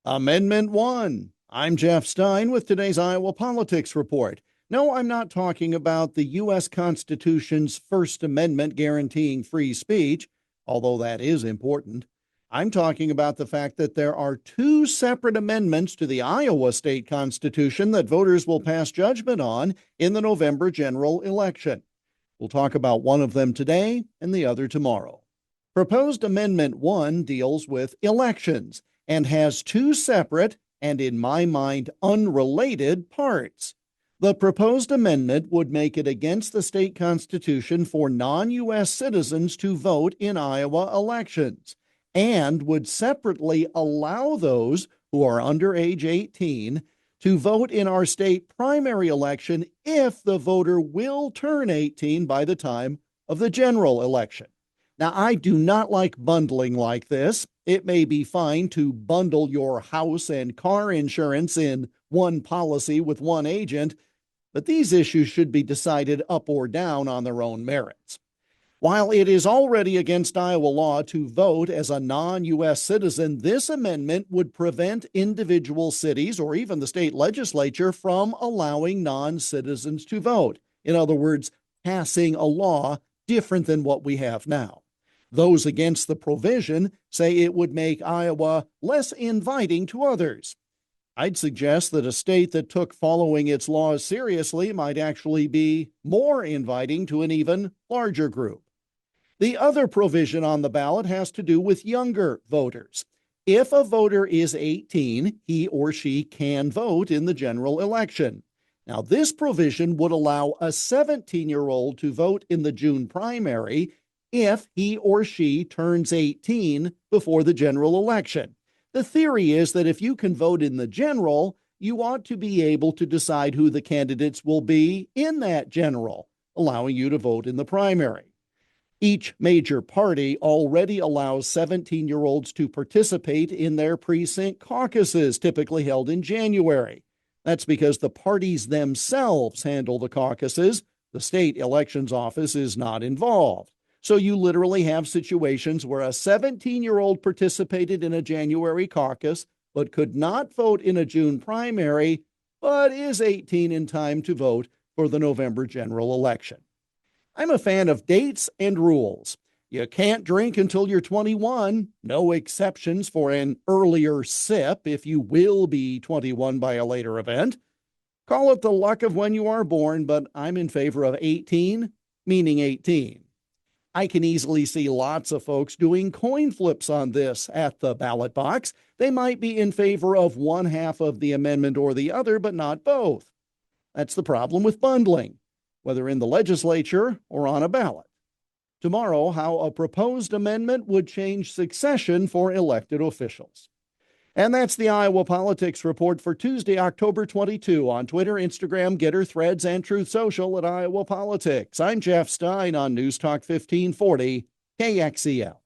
Amendment 1. I'm Jeff Stein with today's Iowa Politics Report. No, I'm not talking about the U.S. Constitution's First Amendment guaranteeing free speech, although that is important. I'm talking about the fact that there are two separate amendments to the Iowa state constitution that voters will pass judgment on in the November general election. We'll talk about one of them today and the other tomorrow. Proposed Amendment 1 deals with elections and has two separate and, in my mind, unrelated parts. The proposed amendment would make it against the state constitution for non-U.S. citizens to vote in Iowa elections and would separately allow those who are under age 18 to vote in our state primary election if the voter will turn 18 by the time of the general election. Now, I do not like bundling like this. It may be fine to bundle your house and car insurance in one policy with one agent, but these issues should be decided up or down on their own merits. While it is already against Iowa law to vote as a non-U.S. citizen, this amendment would prevent individual cities or even the state legislature from allowing non-citizens to vote. In other words, passing a law different than what we have now. Those against the provision say it would make Iowa less inviting to others. I'd suggest that a state that took following its laws seriously might actually be more inviting to an even larger group. The other provision on the ballot has to do with younger voters. If a voter is 18, he or she can vote in the general election. Now, this provision would allow a 17-year-old to vote in the June primary if he or she turns 18 before the general election. The theory is that if you can vote in the general, you ought to be able to decide who the candidates will be in that general, allowing you to vote in the primary. Each major party already allows 17-year-olds to participate in their precinct caucuses, typically held in January. That's because the parties themselves handle the caucuses. The state elections office is not involved. So you literally have situations where a 17-year-old participated in a January caucus but could not vote in a June primary, but is 18 in time to vote for the November general election. I'm a fan of dates and rules. You can't drink until you're 21. No exceptions for an earlier sip if you will be 21 by a later event. Call it the luck of when you are born, but I'm in favor of 18, meaning 18. I can easily see lots of folks doing coin flips on this at the ballot box. They might be in favor of one half of the amendment or the other, but not both. That's the problem with bundling, whether in the legislature or on a ballot. Tomorrow, how a proposed amendment would change succession for elected officials. And that's the Iowa Politics Report for Tuesday, October 22 on Twitter, Instagram, Getter, Threads, and Truth Social at Iowa Politics. I'm Jeff Stein on News Talk 1540 KXEL.